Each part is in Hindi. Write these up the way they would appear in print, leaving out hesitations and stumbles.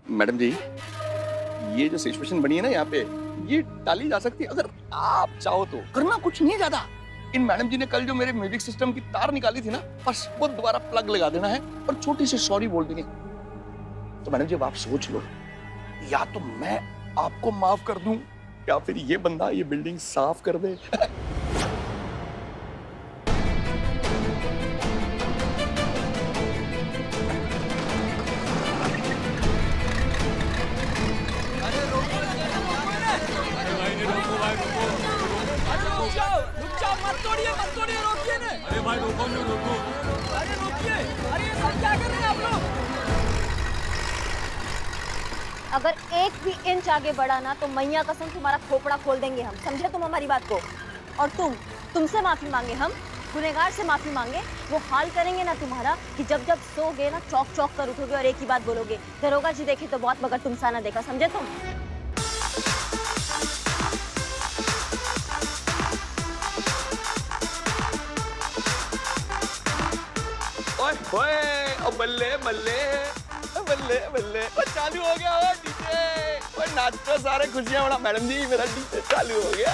मैडम जी, ये जो सिचुएशन बनी है ना यहाँ पे, ये टाली जा सकती है अगर आप चाहो तो। करना कुछ नहीं है ज्यादा। इन मैडम जी ने कल जो मेरे म्यूजिक सिस्टम की तार निकाली थी ना, बस वो दोबारा प्लग लगा देना है और छोटी सी सॉरी बोल देनी। तो मैडम जी अब आप सोच लो, या तो मैं आपको माफ कर दूं या फिर ये बंदा ये बिल्डिंग साफ कर दे। मत तोड़िए, रोकिए ना। अरे भाई रोको। अरे रोकिए, अरे ये सब क्या कर रहे हैं आप लोग? अगर एक भी इंच आगे बढ़ा ना तो मैया कसम तुम्हारा खोपड़ा खोल देंगे हम, समझे तुम हमारी बात को? और तुमसे माफी मांगे हम, गुनहगार से माफी मांगे, वो हाल करेंगे ना तुम्हारा कि जब जब सोगे ना चौक कर उठोगे और एक ही बात बोलोगे, दरोगा जी देखे तो बहुत मगर तुम सा ना देखा, समझे तुम? ओए बल्ले बल्ले बल्ले बल्ले, चालू हो गया वो डीजे। ओए नाचो सारे, खुशियां मना। मैडम जी मेरा डीजे चालू हो गया।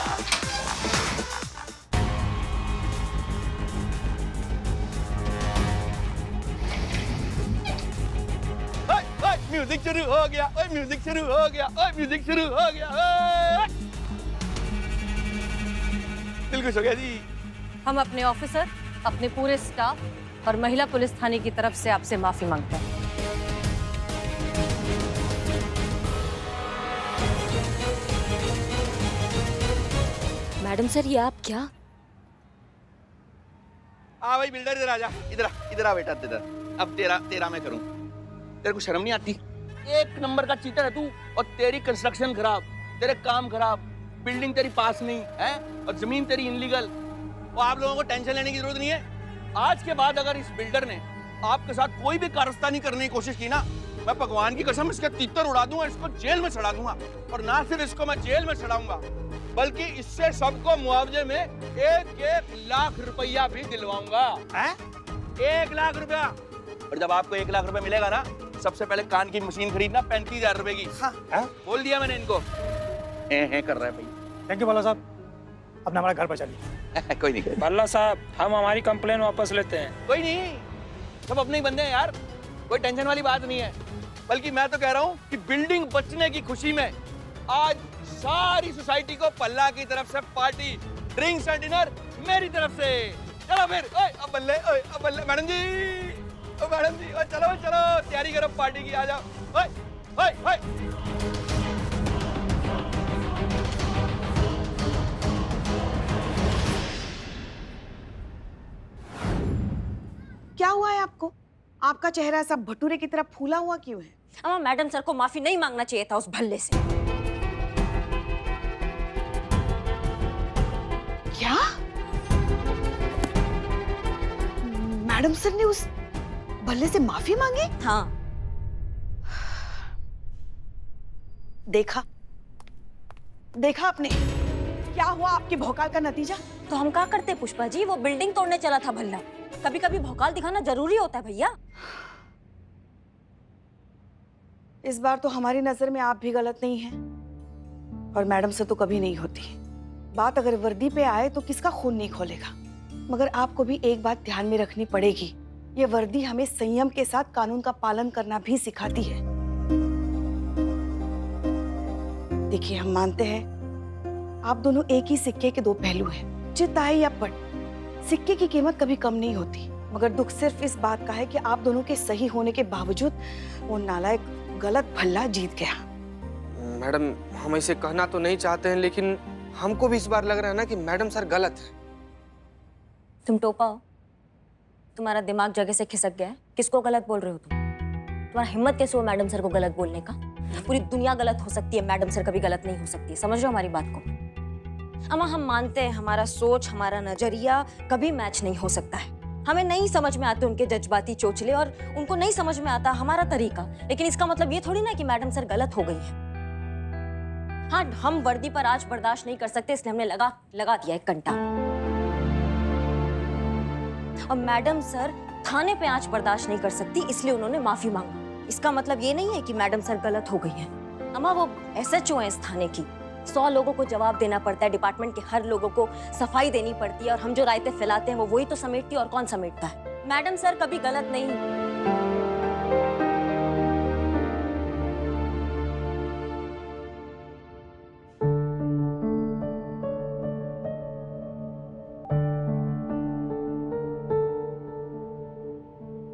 म्यूजिक शुरू हो गया, ओए म्यूजिक शुरू हो गया, ओए म्यूजिक शुरू हो गया। दिल खुश हो गया जी। हम अपने ऑफिसर, अपने पूरे स्टाफ और महिला पुलिस थाने की तरफ से आपसे माफी मांगते हैं। मैडम सर, ये आप क्या? भाई बिल्डर इधर आ जा, इधर आ बेटा, इधर। अब तेरा मैं करूं। तेरे को शर्म नहीं आती? एक नंबर का चीटर है तू, और तेरी कंस्ट्रक्शन खराब, तेरे काम खराब, बिल्डिंग तेरी पास नहीं है और जमीन तेरी इनलीगल। वो आप लोगों को टेंशन लेने की जरूरत नहीं है। आज के बाद अगर इस बिल्डर ने आपके साथ कोई भी कारस्तानी करने की कोशिश की ना, मैं भगवान की कसम इसके तीतर उड़ा दूंगा, इसको जेल में चढ़ा दूंगा। और ना सिर्फ इसको मैं जेल में चढ़ाऊंगा, बल्कि इससे सबको मुआवजे में 1-1 लाख रुपया भी दिलवाऊंगा। 1 लाख रुपया। और जब आपको 1 लाख रुपया मिलेगा ना, सबसे पहले कान की मशीन खरीदना 35,000 रुपए की। हाँ? बोल दिया मैंने इनको। है कर रहा है भाई। थैंक यू भल्ला साहब, अपना हमारा घर बचा लिया। कोई नहीं, भल्ला साहब, हम हमारी कंप्लेन वापस लेते हैं। कोई नहीं, सब अपने ही बंदे हैं यार, कोई टेंशन वाली बात नहीं है। बल्कि मैं तो कह रहा हूँ कि बिल्डिंग बचने की खुशी में आज सारी सोसाइटी को पल्ला की तरफ से पार्टी, ड्रिंक्स एंड डिनर मेरी तरफ से। चलो फिर। अब बल्ले मैडम जी, चलो तैयारी करो पार्टी की, आ जाओ। क्या हुआ है आपको? आपका चेहरा सब भटूरे की तरह फूला हुआ क्यों है? अम्मा, मैडम सर को माफी नहीं मांगना चाहिए था उस भल्ले से। क्या? मैडम सर ने उस भल्ले से माफी मांगी? हाँ। देखा आपने क्या हुआ? आपके भौकाल का नतीजा। तो हम क्या करते पुष्पा जी, वो बिल्डिंग तोड़ने चला था भल्ला। कभी कभी भौकाल दिखाना जरूरी होता है भैया। इस बार तो हमारी नजर में आप भी गलत नहीं हैं, और मैडम से तो कभी नहीं होती। बात अगर वर्दी पे आए तो किसका खून नहीं खोलेगा। मगर आपको भी एक बात ध्यान में रखनी पड़ेगी, ये वर्दी हमें संयम के साथ कानून का पालन करना भी सिखाती है। देखिए, हम मानते हैं आप दोनों एक ही सिक्के के दो पहलू हैं। चित आए या पट, सिक्के की कीमत कभी कम नहीं होती। मगर दुख सिर्फ इस बात का है कि आप दोनों के सही होने के बावजूद वो नालायक गलत भल्ला जीत गया। मैडम, हम इसे कहना तो नहीं चाहते हैं, लेकिन हमको भी इस बार लग रहा है ना कि मैडम सर गलत है। तुम टोपा हो, तुम्हारा दिमाग जगह से खिसक गया है। किसको गलत बोल रहे हो तुम? तुम्हारा हिम्मत कैसे हो मैडम सर को गलत बोलने का? पूरी दुनिया गलत हो सकती है, मैडम सर कभी गलत नहीं हो सकती। समझ रहे हो हमारी बात को? अम्मा, हम मानते हैं हमारा सोच, हमारा नजरिया कभी मैच नहीं हो सकता है। हमें नहीं समझ में आते उनके जज्बाती चोचले, और उनको नहीं समझ में आता हमारा तरीका। लेकिन इसका मतलब ये थोड़ी ना कि मैडम सर गलत हो गई है। हाँ, हम वर्दी पर आज बर्दाश्त नहीं कर सकते, इसलिए हमने लगा दिया एक घंटा। और मैडम सर थाने पे आज बर्दाश्त नहीं कर सकती, इसलिए उन्होंने माफी मांगा। इसका मतलब ये नहीं है कि मैडम सर गलत हो गई हैं। अम्मा वो SHO है इस थाने की, 100 लोगों को जवाब देना पड़ता है, डिपार्टमेंट के हर लोगों को सफाई देनी पड़ती है, और हम जो रायते फैलाते हैं वो वही तो समेटती है, और कौन समेटता है? मैडम सर कभी गलत नहीं।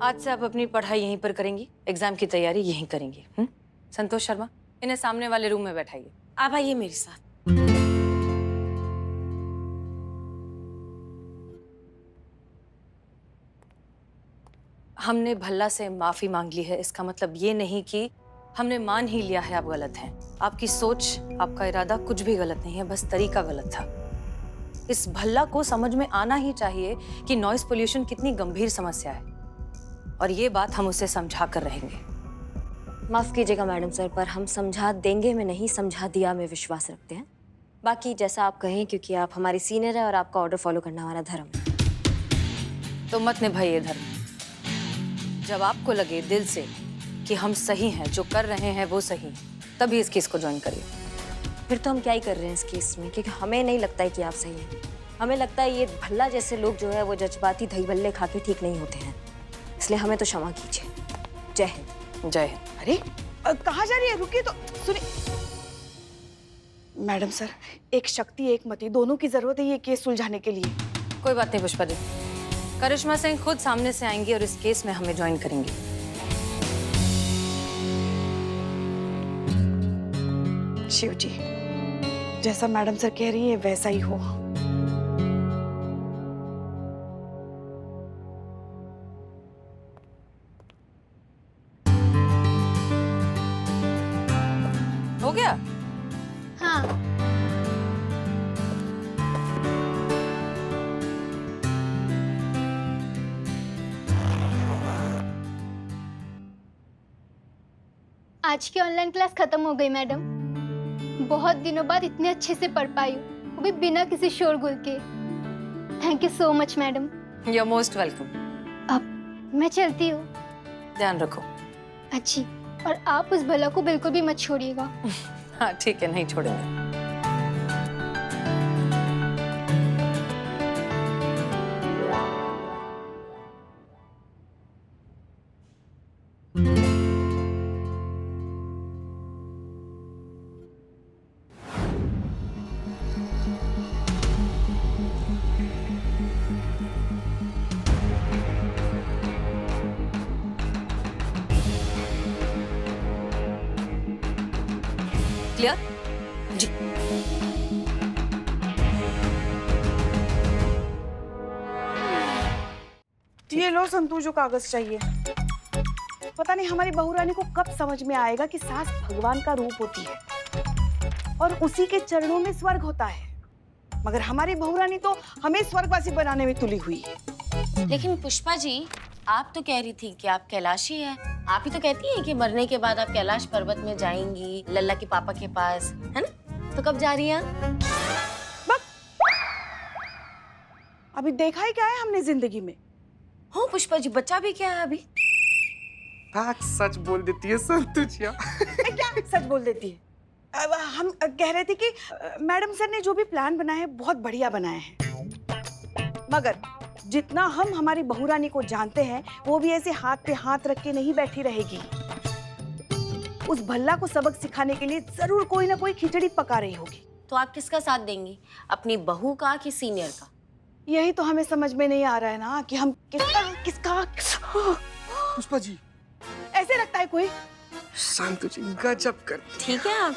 आज से आप अपनी पढ़ाई यहीं पर करेंगी, एग्जाम की तैयारी यहीं करेंगी। संतोष शर्मा, इन्हें सामने वाले रूम में बैठाइए। आप आइए मेरे साथ। हमने भल्ला से माफी मांग ली है, इसका मतलब ये नहीं कि हमने मान ही लिया है आप गलत हैं। आपकी सोच, आपका इरादा कुछ भी गलत नहीं है, बस तरीका गलत था। इस भल्ला को समझ में आना ही चाहिए कि नॉइस पोल्यूशन कितनी गंभीर समस्या है, और ये बात हम उसे समझा कर रहेंगे। माफ कीजिएगा मैडम सर, पर हम समझा देंगे में नहीं, समझा दिया में विश्वास रखते हैं। बाकी जैसा आप कहें, क्योंकि आप हमारी सीनियर है और आपका ऑर्डर फॉलो करना हमारा धर्म है। तो मत निभाइए धर्म। जब आपको लगे दिल से कि हम सही हैं, जो कर रहे हैं वो सही, तभी इस केस को ज्वाइन करिए। फिर तो हम क्या ही कर रहे हैं इस केस में, क्योंकि हमें नहीं लगता है कि आप सही हैं। हमें लगता है ये भल्ला जैसे लोग जो है वो जज्बाती दही भल्ले खा के ठीक नहीं होते हैं, इसलिए हमें तो क्षमा कीजिए। जय हिंद। जय हिंद। अरे कहाँ जा रही है? रुकिए तो सुनिए। मैडम सर, एक शक्ति एक मति दोनों की जरूरत है ये केस सुलझाने के लिए। कोई बात नहीं पुष्पा जी, करिश्मा सिंह खुद सामने से आएंगी और इस केस में हमें ज्वाइन करेंगी। शिव जी, जैसा मैडम सर कह रही है वैसा ही हो। हो गया? हाँ। आज की ऑनलाइन क्लास खत्म हो गई मैडम। बहुत दिनों बाद इतने अच्छे से पढ़ पाई हूँ, वो भी बिना किसी शोरगुल के। Thank you so much madam. You are most welcome. अब मैं चलती हूँ। ध्यान रखो। अच्छी, और आप उस भला को बिल्कुल भी मत छोड़िएगा। हाँ ठीक है, नहीं छोड़ेंगे। क्लियर? जी। ये लो संतू, जो कागज चाहिए। पता नहीं हमारी बहू रानी को कब समझ में आएगा कि सास भगवान का रूप होती है और उसी के चरणों में स्वर्ग होता है, मगर हमारी बहू रानी तो हमें स्वर्गवासी बनाने में तुली हुई है। लेकिन पुष्पा जी, आप तो कह रही थी कि आप कैलाशी हैं। आप ही तो कहती हैं कि मरने के बाद आप कैलाश पर्वत में जाएंगी, लल्ला के पापा के पास, है ना? तो कब जा रही हैं? अभी देखा ही क्या है हमने जिंदगी में। हो पुष्पा जी, बच्चा भी क्या है अभी? आज सच बोल देती है संतुचिया। क्या सच बोल देती है? हम कह रहे थे कि मैडम सर ने जो भी प्लान बनाया है बहुत बढ़िया बनाया है, मगर जितना हम हमारी बहू रानी को जानते हैं वो भी ऐसे हाथ पे हाथ रख के नहीं बैठी रहेगी। उस भल्ला को सबक सिखाने के लिए जरूर कोई ना कोई खिचड़ी पका रही होगी। तो आप किसका साथ देंगी, अपनी बहू का कि सीनियर का? यही तो हमें समझ में नहीं आ रहा है ना कि हम किसका पुष्पा जी, ऐसे लगता है कोई। संतुची गजब कर। ठीक है,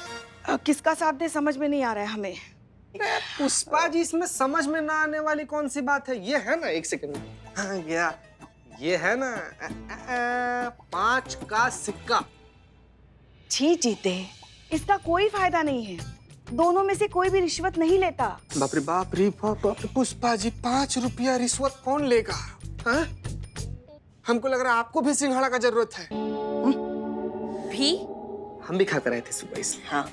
आप किसका साथ दे समझ में नहीं आ रहा है हमें। पुष्पा जी, इसमें समझ में ना आने वाली कौन सी बात है? ये है ना, एक सेकंड। हाँ गया, ये है ना 5 का सिक्का। छी जीते, इसका कोई फायदा नहीं है। दोनों में से कोई भी रिश्वत नहीं लेता। बाप रे बाप रे बाप। पुष्पा जी, 5 रुपया रिश्वत कौन लेगा? हाँ? हमको लग रहा है आपको भी सिंघाड़ा का जरूरत है। भी हम भी खा कर आए थे सुबह, इसलिए। हाँ,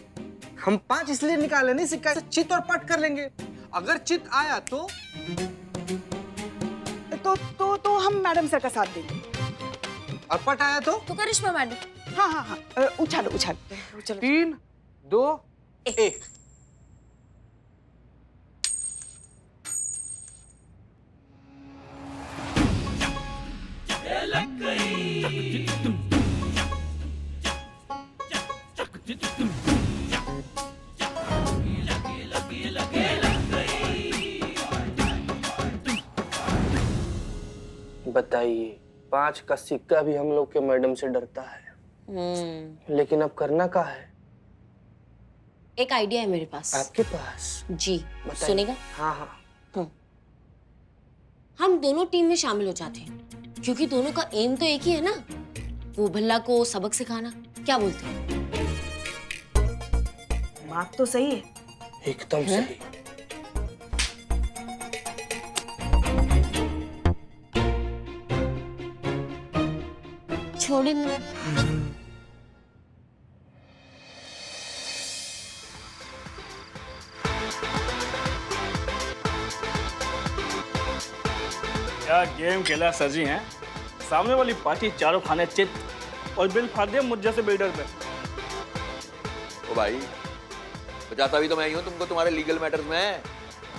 हम 5 इसलिए निकाले नहीं सिक्का, चित और पट कर लेंगे। अगर चित आया तो हम मैडम सर का साथ देंगे। और पट आया तो करिश्मा मैडम। हाँ हाँ हाँ, उछालो उछालो उछालो। 3, 2, 1। बताइए, 5 का सिक्का भी हम लोग के मैडम से डरता है। लेकिन अब करना क्या है? एक आइडिया है मेरे पास। आपके पास? जी, बताइए। सुनेगा? हाँ हाँ। हम दोनों टीम में शामिल हो जाते हैं, क्योंकि दोनों का एम तो एक ही है ना, वो भल्ला को सबक सिखाना। क्या बोलते हैं? बात तो सही है। एकदम सही। छोड़े ना। क्या गेम खेला सजी हैं? सामने वाली पार्टी चारों खाने चित और बिल फाड़ दिया मुझ जैसे बिल्डर पे। ओ भाई, बचाता भी तो मैं ही हूँ तुमको तुम्हारे लीगल मैटर्स में।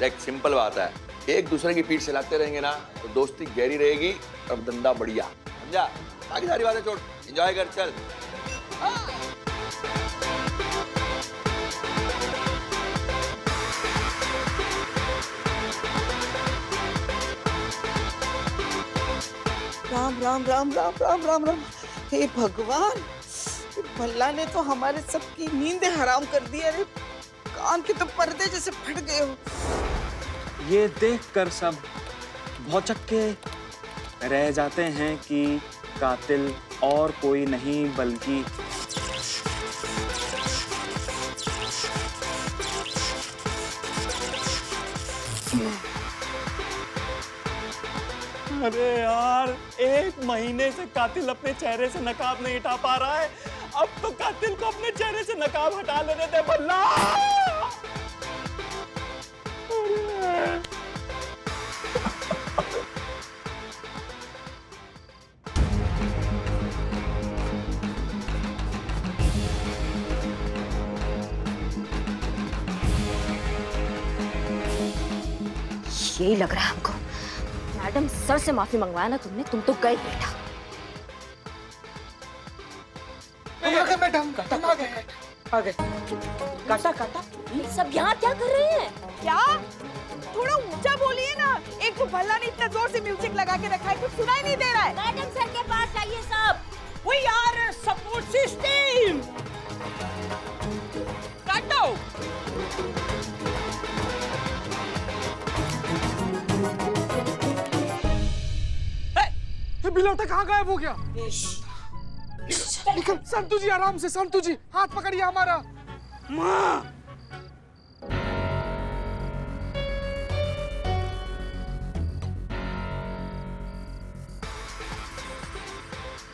देख, सिंपल बात है, एक दूसरे की पीठ से लगते रहेंगे ना तो दोस्ती गहरी रहेगी और धंधा बढ़िया, समझा? बाकी सारी बातें छोड़, एंजॉय कर, चल। राम राम राम राम राम राम राम। हे भगवान, भल्ला ने तो हमारे सबकी नींदें हराम कर दी। अरे कान के तो पर्दे जैसे फट गए हो। ये देखकर सब भौचक के रह जाते हैं कि कातिल और कोई नहीं बल्कि अरे यार, 1 महीने से कातिल अपने चेहरे से नकाब नहीं हटा पा रहा है। अब तो कातिल को अपने चेहरे से नकाब हटा लेने दे भल्ला। यही लग रहा है हमको। मैडम सर से माफी मंगवाया ना तुमने, तुम तो गए बेटा। मैडम, आ गए। काटा काटा। ये सब यहाँ क्या कर रहे हैं? क्या? थोड़ा ऊंचा बोलिए ना। एक तो भल्ला ने इतना जोर से म्यूजिक लगा के रखा है, कुछ सुनाई नहीं दे रहा है। मैडम सर के पास जाइए सब। वो यार सपोर्ट सिस्टम काटो। बिलौटा कहाँ गायब हो गया? निकल, संतू जी आराम से, संतू जी हाथ पकड़िए हमारा। माँ,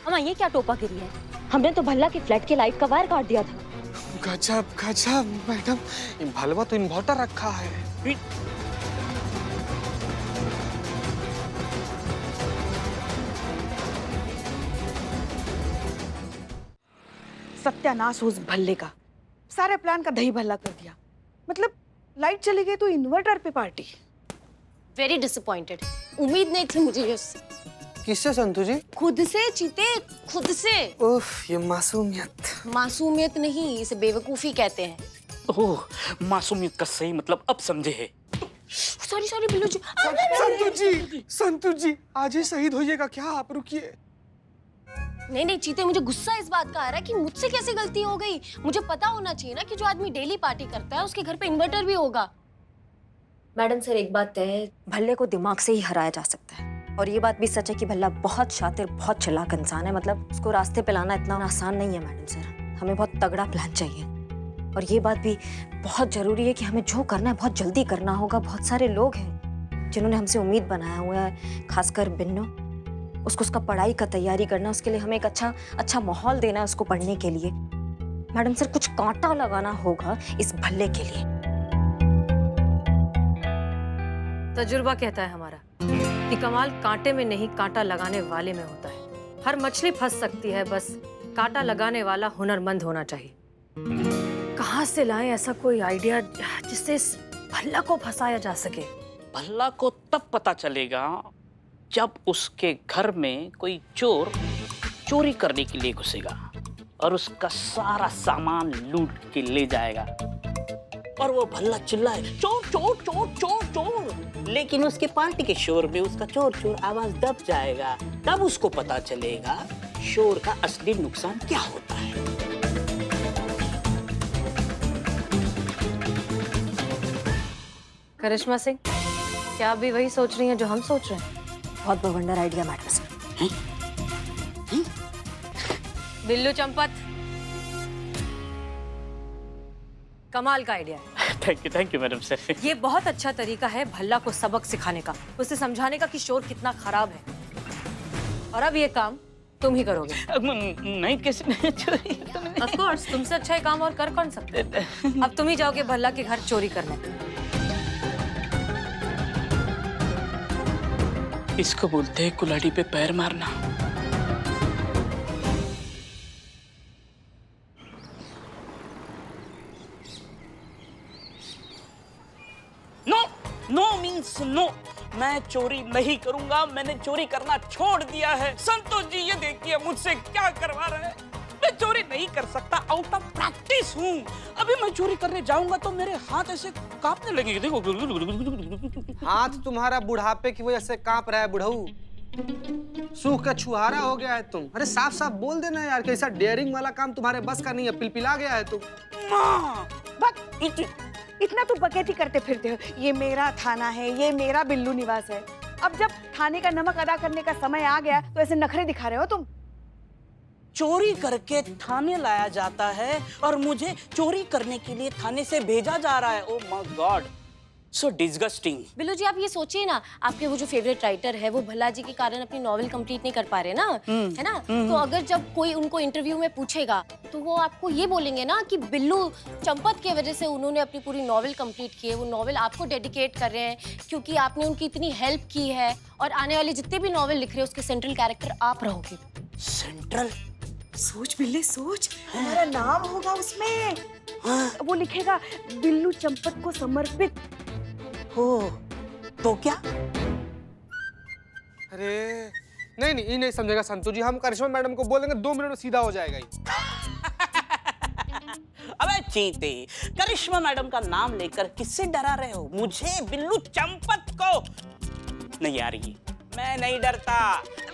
अम्मा ये क्या टोपा गिरी है? हमने तो भल्ला के फ्लैट के लाइट का वायर काट दिया था। गजब गजब मैडम, भलवा तो इन्वर्टर रखा है। सत्यानाश हो उस भल्ले का। सारे प्लान का दही भल्ला कर दिया। मतलब लाइट चली गई तो इन्वर्टर पे पार्टी। Very disappointed. उम्मीद नहीं थी मुझे उससे। किससे संतू जी? खुद से चीते, खुद से। उफ, ये मासूमियत। मासूमियत नहीं, इसे बेवकूफी कहते हैं। ओह, मासूमियत का सही मतलब अब समझे है। सॉरी सॉरी बिल्लू जी। संतू जी आज ही शहीद होइएगा क्या? आप रुकिए। नहीं नहीं चीते, मुझे गुस्सा इस बात का आ रहा है कि मुझसे कैसे गलती हो गई। मुझे पता होना चाहिए ना कि जो आदमी डेली पार्टी करता है उसके घर पे इन्वर्टर भी होगा। मैडम सर, एक बात है, भल्ले को दिमाग से ही हराया जा सकता है। और ये बात भी सच है कि भल्ला बहुत शातिर, बहुत चालाक इंसान है। मतलब उसको रास्ते पे लाना इतना आसान नहीं है मैडम सर। हमें बहुत तगड़ा प्लान चाहिए। और ये बात भी बहुत जरूरी है कि हमें जो करना है बहुत जल्दी करना होगा। बहुत सारे लोग हैं जिन्होंने हमसे उम्मीद बनाया हुआ है, खासकर बिन्नो। उसको उसका पढ़ाई का तैयारी करना, उसके लिए हमें एक अच्छा माहौल देना है उसको पढ़ने के लिए। मैडम सर, कुछ कांटा लगाना होगा इस भल्ले के लिए। तजुर्बा कहता है हमारा कि कमाल कांटे में नहीं कांटा लगाने वाले में होता है। हर मछली फंस सकती है, बस कांटा लगाने वाला हुनरमंद होना चाहिए। कहाँ से लाएं ऐसा कोई आइडिया जिससे इस भल्ला को फंसाया जा सके? भल्ला को तब पता चलेगा जब उसके घर में कोई चोर चोरी करने के लिए घुसेगा और उसका सारा सामान लूट के ले जाएगा और वो भल्ला चिल्लाए चोर चोर चोर चोर चोर, लेकिन उसके पार्टी के शोर में उसका चोर चोर आवाज दब जाएगा। तब उसको पता चलेगा शोर का असली नुकसान क्या होता है। करिश्मा सिंह, क्या आप भी वही सोच रही हैं जो हम सोच रहे हैं? बहुत बवंडर idea madam sir. Billu Champat, कमाल का आइडिया है। Thank you madam sir. ये बहुत अच्छा तरीका है भल्ला को सबक सिखाने का, उसे समझाने का कि शोर कितना खराब है। और अब ये काम तुम ही करोगे। नहीं, किसी चोरी। ऑफ कोर्स, तुमसे अच्छा ये काम और कर कौन सकता है? अब तुम ही जाओगे भल्ला के घर चोरी करने। इसको बोलते हैं कुल्हाड़ी पे पैर मारना। No no means no. मैं चोरी नहीं करूंगा, मैंने चोरी करना छोड़ दिया है। संतोष जी ये देखिए मुझसे क्या करवा रहे हैं। मैं चोरी नहीं कर सकता, आउट ऑफ प्रैक्टिस हूँ। अभी मैं चोरी करने जाऊंगा तो मेरे हाथ ऐसे कांपने लगेंगे। देखो हाथ तुम्हारा बुढ़ापे की वजह से कांप रहा है बुढ़ऊ। सूख का छुहारा हो गया है तुम। अरे साफ साफ बोल देना यार, कैसा डेयरिंग वाला काम तुम्हारे बस का नहीं है, पिलपिला गया है तुम। इतना तो बकैती करते फिरते हो, ये मेरा थाना है, ये मेरा बिल्लू निवास है। अब जब थाने का नमक अदा करने का समय आ गया तो ऐसे नखरे दिखा रहे हो तुम। चोरी करके थाने लाया जाता है और मुझे चोरी करने के लिए थाने से भेजा जा रहा है। Oh my god, so disgusting. Billu ji, आप ये सोचिए ना, आपके वो जो फेवरेट राइटर है वो भल्ला जी के कारण अपनी नॉवेल कंप्लीट नहीं कर पा रहे ना, है ना? तो अगर जब कोई उनको इंटरव्यू में पूछेगा तो वो आपको ये बोलेंगे ना कि बिल्लू चंपत की वजह से उन्होंने अपनी पूरी नॉवेल कंप्लीट की है। वो नॉवेल आपको डेडिकेट कर रहे हैं क्योंकि आपने उनकी इतनी हेल्प की है, और आने वाले जितने भी नॉवेल लिख रहे हैं उसके सेंट्रल कैरेक्टर आप रहोगे। सेंट्रल? सोच बिल्ले सोच, हमारा नाम होगा उसमें। वो लिखेगा बिल्लू चंपत को समर्पित। हो तो क्या? अरे नहीं नहीं, ये नहीं समझेगा संतोष जी। हम करिश्मा मैडम को बोलेंगे 2 मिनट में सीधा हो जाएगा ये। अबे चीते, करिश्मा मैडम का नाम लेकर किससे डरा रहे हो? मुझे, बिल्लू चंपत को? नहीं यार, ये मैं नहीं डरता,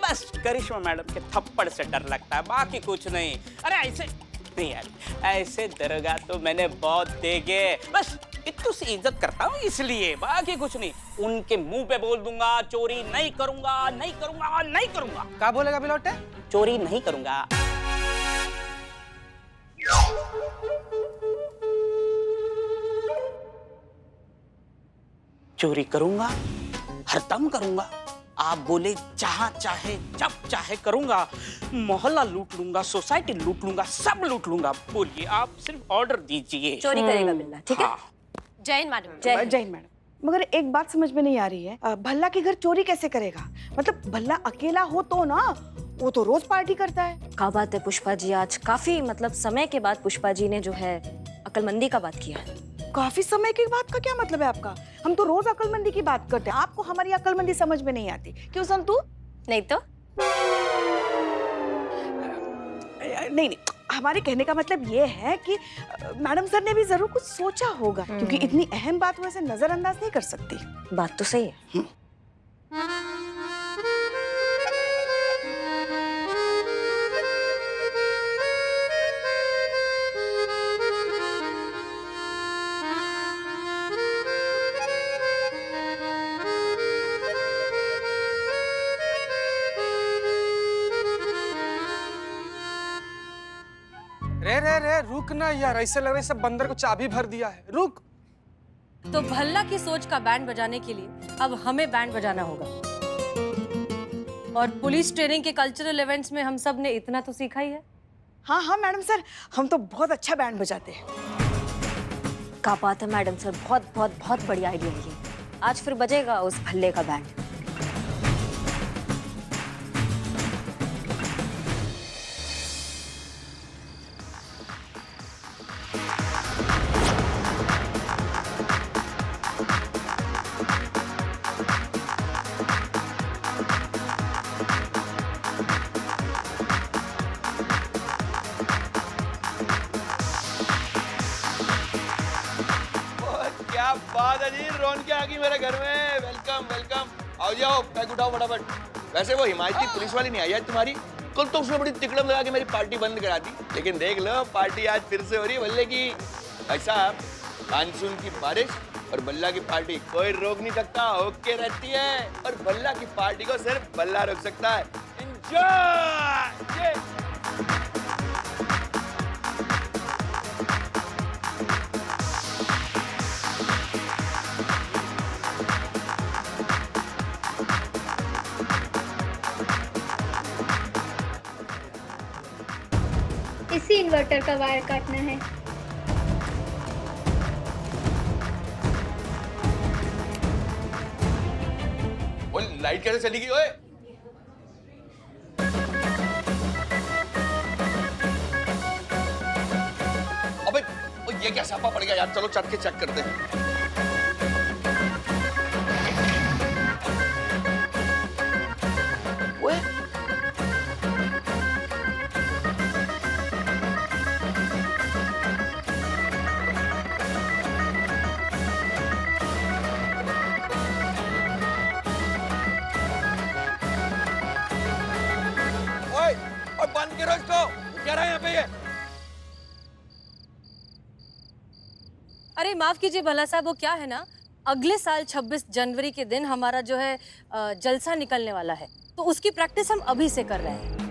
बस करिश्मा मैडम के थप्पड़ से डर लगता है, बाकी कुछ नहीं। अरे ऐसे नहीं यार, ऐसे दरोगा तो मैंने बहुत देखे, बस इतनी सी इज्जत करता हूँ इसलिए, बाकी कुछ नहीं। उनके मुंह पे बोल दूंगा चोरी नहीं करूंगा, नहीं करूंगा, नहीं करूंगा। क्या बोलेगा बिलौटे? चोरी नहीं करूंगा। चोरी करूंगा, हरदम करूंगा। आप बोले जहां चाहे जब चाहे करूंगा। मोहल्ला लूट लूंगा, सोसाइटी लूट लूंगा, सब लूट लूंगा। बोलिए, आप सिर्फ ऑर्डर दीजिए। चोरी करेगा बिल्ला, ठीक है? हाँ। जय हिंद मैडम। जय हिंद मैडम। मगर एक बात समझ में नहीं आ रही है, भल्ला के घर चोरी कैसे करेगा? मतलब भल्ला अकेला हो तो ना, वो तो रोज पार्टी करता है। क्या बात है पुष्पा जी, आज काफी समय के बाद पुष्पा जी ने जो है अक्लमंदी का बात किया है। काफी समय की बात का क्या मतलब है आपका? हम तो रोज अक्लमंदी की बात करते हैं, आपको हमारी अक्लमंदी समझ में नहीं आती। क्यों संतू? नहीं तो नहीं, हमारे कहने का मतलब ये है कि मैडम सर ने भी जरूर कुछ सोचा होगा, क्योंकि इतनी अहम बात वो ऐसे नजरअंदाज नहीं कर सकती। बात तो सही है। रे रुक ना यार, ऐसे लग रहा है सब बंदर को चाबी भर दिया है। रुक। तो भल्ला की सोच का बैंड बजाने के लिए अब हमें बैंड बजाना होगा। और पुलिस ट्रेनिंग के कल्चरल इवेंट्स में हम सब ने इतना तो सीखा ही है। हाँ हाँ मैडम सर, हम तो बहुत अच्छा बैंड बजाते हैं। क्या बात है मैडम सर, बहुत बहुत बहुत बढ़िया आइडिया है ये। आज फिर बजेगा उस भल्ले का बैंड। क्या बात है जी, रौनक आ गई मेरे घर में। वेलकम वेलकम, आओ जाओ, पैक उठाओ फटाफट। वैसे वो हिमायती पुलिस वाली नहीं आई है तुम्हारी, कल तो उसने बड़ी तिकड़म लगा के मेरी पार्टी बंद करा दी, लेकिन देख लो पार्टी आज फिर से हो रही है बल्ले की। भाई साहब, मानसून की बारिश और बल्ला की पार्टी कोई रोक नहीं सकता, ओके रहती है, और बल्ला की पार्टी को सिर्फ बल्ला रोक सकता है। एंजॉय। इसी इन्वर्टर का वायर काटना है। वो लाइट कैसे चली गई ओए? अबे ये क्या छापा पड़ गया यार, चलो चढ़ के चेक करते हैं। ओए और बंद करो इसको, क्या रहा है यहाँ पे ये? अरे माफ कीजिए भला साहब, वो क्या है ना, अगले साल 26 जनवरी के दिन हमारा जो है जलसा निकलने वाला है, तो उसकी प्रैक्टिस हम अभी से कर रहे हैं।